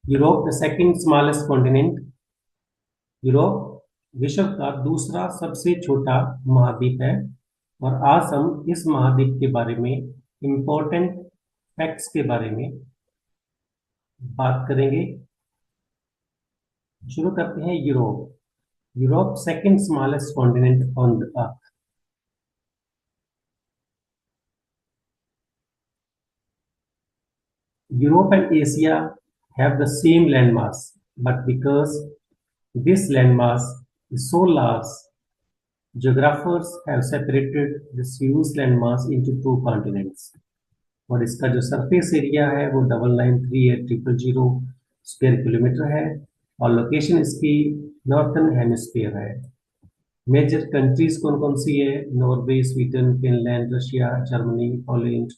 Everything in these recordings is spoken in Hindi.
Europe the second smallest continent. Europe विश्व का दूसरा सबसे छोटा महाद्वीप है। और आज हम इस महाद्वीप के बारे में इंपॉर्टेंट फैक्ट्स के बारे में बात करेंगे। शुरू करते हैं Europe. Europe second smallest continent on the earth. Europe and Asia have the same landmass, but because this landmass is so large, geographers have separated this huge landmass into two continents. और इसका जो सरफेस एरिया है वो 993800 स्क्वायर किलोमीटर है। और लोकेशन इसकी नॉर्थन हेमिस्फीयर है। मेजर कंट्रीज कौन कौन सी है? Norway, Sweden, Finland, Russia, Germany, Poland,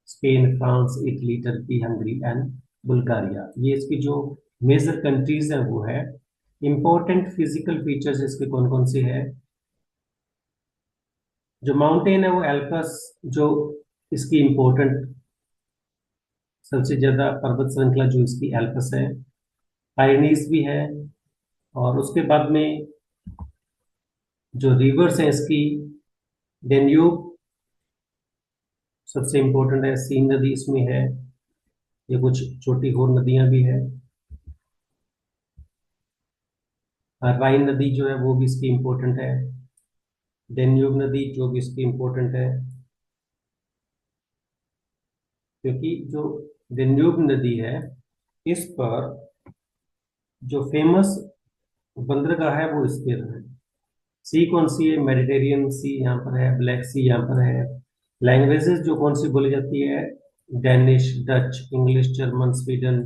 Spain, France, Italy, Turkey, Hungary and Bulgaria. ये इसकी जो मेजर कंट्रीज हैं वो है। इंपॉर्टेंट फिजिकल फीचर्स इसके कौन कौन से है? जो माउंटेन है वो एल्पस, जो इसकी इंपॉर्टेंट सबसे ज्यादा पर्वत श्रृंखला जो इसकी एल्पस है। पाइरेनीज भी है। और उसके बाद में जो रिवर्स है इसकी, डेन्यूब सबसे इंपॉर्टेंट है। सीन नदी इसमें है। ये कुछ छोटी और नदियां भी है। राइन नदी जो है वो भी इसकी इंपॉर्टेंट है। डेन्यूब नदी जो भी इसकी इंपॉर्टेंट है, क्योंकि जो डेन्यूब नदी है इस पर जो फेमस बंदरगाह है वो इस पर है। सी कौन सी है? मेडिटेरियन सी यहाँ पर है, ब्लैक सी यहाँ पर है। लैंग्वेजेस जो कौन सी बोली जाती है? Danish, Dutch, English, German, Sweden,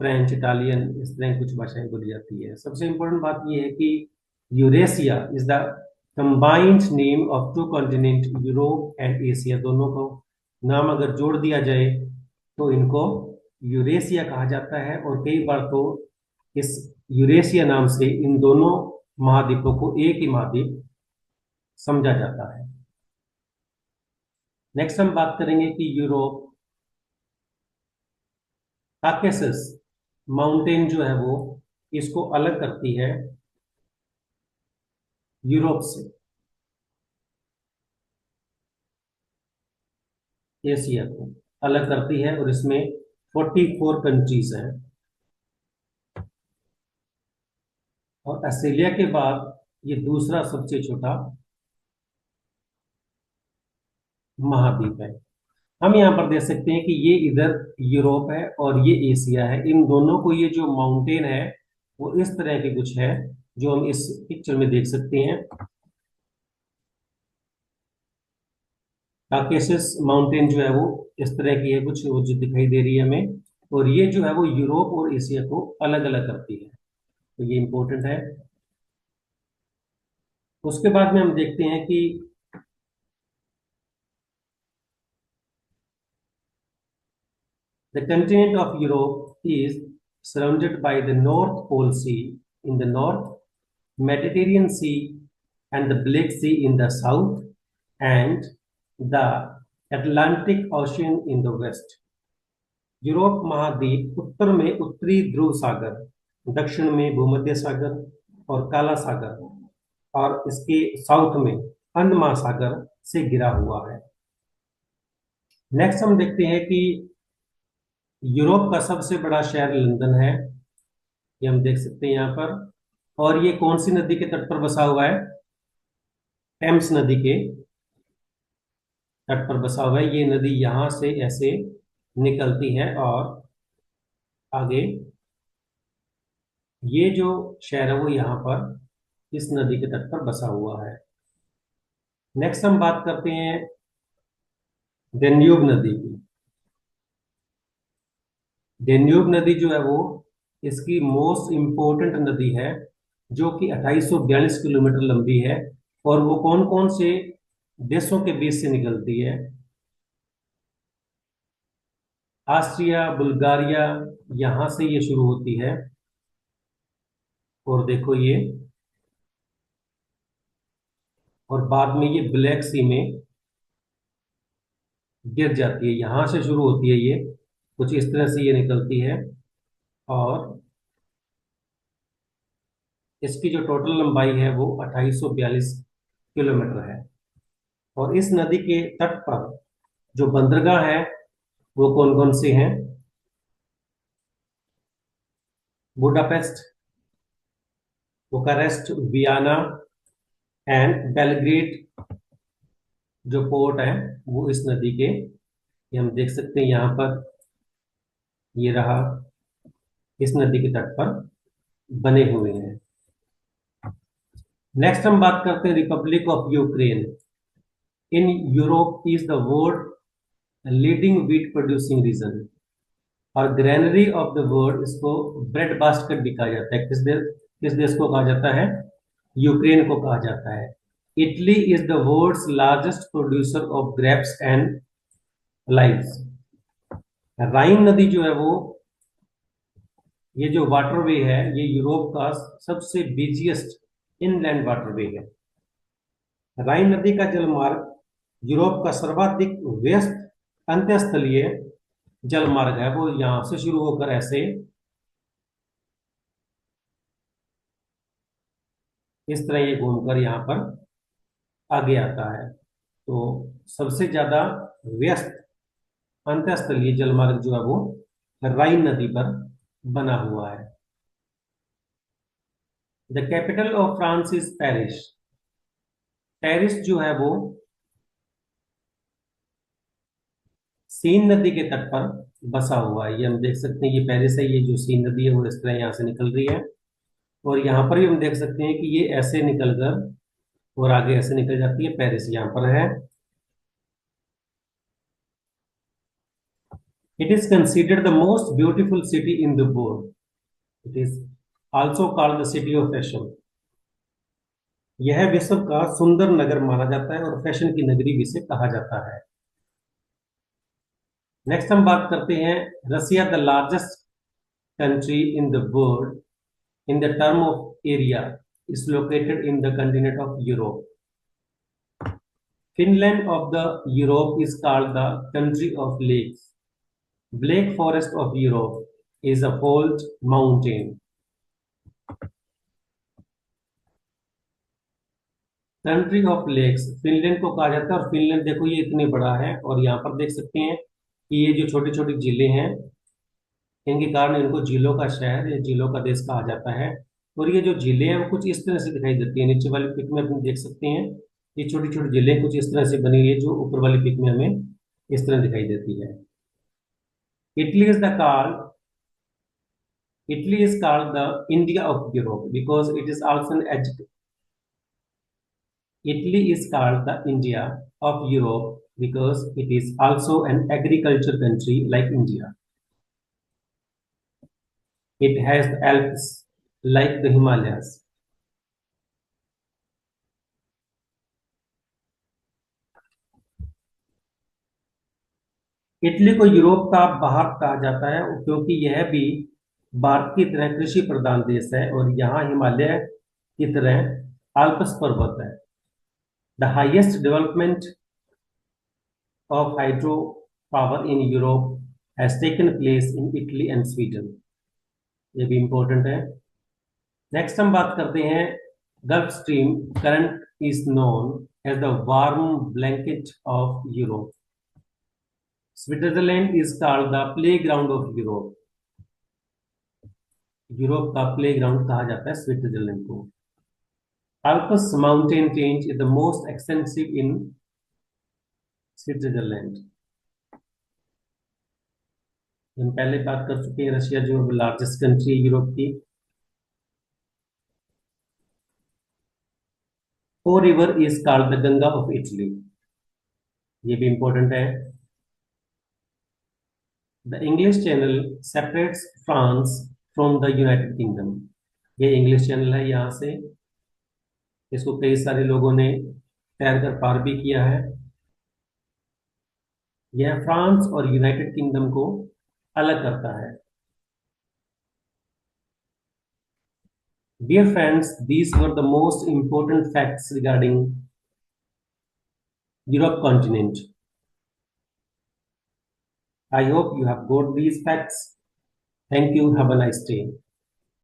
French, Italian, इस तरह की कुछ भाषाएं बोली जाती है। सबसे इंपॉर्टेंट बात यह है कि Eurasia is the combined name of two continent, Europe and Asia. दोनों को नाम अगर जोड़ दिया जाए तो इनको यूरेशिया कहा जाता है। और कई बार तो इस यूरेशिया नाम से इन दोनों महाद्वीपों को एक ही महाद्वीप समझा जाता है। नेक्स्ट हम बात करेंगे कि यूरोप काकेसस माउंटेन जो है वो इसको अलग करती है यूरोप से, एशिया को अलग करती है। और इसमें 44 कंट्रीज हैं। और ऑस्ट्रेलिया के बाद ये दूसरा सबसे छोटा महाद्वीप है। हम यहाँ पर देख सकते हैं कि ये इधर यूरोप है और ये एशिया है। इन दोनों को ये जो माउंटेन है वो इस तरह के कुछ है जो हम इस पिक्चर में देख सकते हैं। काकेशस माउंटेन जो है वो इस तरह की है कुछ, वो जो दिखाई दे रही है हमें। और ये जो है वो यूरोप और एशिया को अलग अलग करती है। तो ये इंपॉर्टेंट है। उसके बाद में हम देखते हैं कि the continent of Europe is surrounded by the North Pole Sea in the north, Mediterranean Sea and the Black Sea in the south, and the Atlantic Ocean in the west. Europe महाद्वीप उत्तर में उत्तरी ध्रुव सागर, दक्षिण में भूमध्य सागर और काला सागर, और इसके साउथ में अंड महासागर से घिरा हुआ है। नेक्स्ट हम देखते हैं कि यूरोप का सबसे बड़ा शहर लंदन है। ये हम देख सकते हैं यहाँ पर। और ये कौन सी नदी के तट पर बसा हुआ है? टेम्स नदी के तट पर बसा हुआ है। ये नदी यहाँ से ऐसे निकलती है और आगे ये जो शहर है वो यहाँ पर इस नदी के तट पर बसा हुआ है। नेक्स्ट हम बात करते हैं डेन्यूब नदी की। डेन्यूब नदी जो है वो इसकी मोस्ट इंपोर्टेंट नदी है, जो कि 2842 किलोमीटर लंबी है। और वो कौन कौन से देशों के बीच से निकलती है? ऑस्ट्रिया, बुल्गारिया, यहां से ये शुरू होती है। और देखो ये, और बाद में ये ब्लैक सी में गिर जाती है। यहां से शुरू होती है ये, कुछ इस तरह से ये निकलती है। और इसकी जो टोटल लंबाई है वो 2842 किलोमीटर है। और इस नदी के तट पर जो बंदरगाह है वो कौन कौन से हैं? Budapest, Bucharest, Vienna and Belgrade जो पोर्ट है वो इस नदी के, ये हम देख सकते हैं यहाँ पर, ये रहा, इस नदी के तट पर बने हुए हैं। नेक्स्ट हम बात करते हैं republic of Ukraine. In Europe is the world leading wheat producing region, और ग्रेनरी ऑफ द वर्ल्ड, इसको ब्रेड बास्केट भी कहा जाता है। किस देश को कहा जाता है? यूक्रेन को कहा जाता है। Italy is the world's largest producer of grapes and olives. Rhine नदी जो है वो, ये जो वाटरवे है, ये यूरोप का सबसे बिजिएस्ट इनलैंड वाटरवे है। राइन नदी का जलमार्ग यूरोप का सर्वाधिक व्यस्त अंतःस्थलीय जलमार्ग है। वो यहां से शुरू होकर ऐसे इस तरह ये घूमकर यहाँ पर आगे आता है। तो सबसे ज्यादा व्यस्त अंतःस्थलीय जलमार्ग जो है वो राइन नदी पर बना हुआ है। The capital of France is Paris. Paris जो है वो सीन नदी के तट पर बसा हुआ है। ये हम देख सकते हैं, ये पेरिस है, ये जो सीन नदी है वो इस तरह यहाँ से निकल रही है। और यहाँ पर भी हम देख सकते हैं कि ये ऐसे निकलकर और आगे ऐसे निकल जाती है। पेरिस यहाँ पर है। It is considered the most beautiful city in the world. It is also called the city of fashion. यह विश्व का सुंदर नगर माना जाता है और फैशन की नगरी भी इसे कहा जाता है। नेक्स्ट हम बात करते हैं Russia, the largest country in the world in the term of area is located in the continent of Europe. Finland of the Europe is called the country of lakes. Black Forest of Europe is a fault mountain. Country of lakes Finland को कहा जाता है। और फिनलैंड देखो ये इतने बड़ा है, और यहाँ पर देख सकते हैं कि ये जो छोटी छोटी झीलें हैं, इनके कारण इनको झीलों का शहर या झीलों का देश कहा जाता है। और ये जो झीलें हैं वो कुछ इस तरह से दिखाई देती है। नीचे वाली पिक में अपन देख सकते हैं, ये छोटी छोटी झीलें कुछ इस तरह से बनी हुई है, जो ऊपर वाली पिक में हमें इस तरह दिखाई देती है। Italy is the called Italy is called the India of Europe because it is also an Italy is called the India of Europe because it is also an agriculture country like India. It has the Alps like the Himalayas. Italy को यूरोप का भारत कहा जाता है क्योंकि यह भी भारत की तरह कृषि प्रधान देश है, और यहाँ हिमालय की तरह आल्प्स पर्वत है। The highest development of hydro power in Europe has taken place in Italy and Sweden. ये भी इंपॉर्टेंट है। नेक्स्ट हम बात करते हैं Gulf Stream current is known as the warm blanket of Europe. Switzerland is called the playground of Europe. Europe का प्ले ग्राउंड कहा जाता है स्विट्जरलैंड को। Alps mountain range is the most extensive in Switzerland. हम पहले बात कर चुके हैं, रशिया जो लार्जेस्ट कंट्री है यूरोप की। Po river is called the Ganga of Italy. ये भी इंपॉर्टेंट है। The English Channel separates France from the United Kingdom. ये इंग्लिश चैनल है, यहाँ से इसको कई सारे लोगों ने तैरकर पार भी किया है। यह फ्रांस और यूनाइटेड किंगडम को अलग करता है। Dear friends, these were the most important facts regarding Europe continent. I hope you have got these facts. Thank you, have a nice day.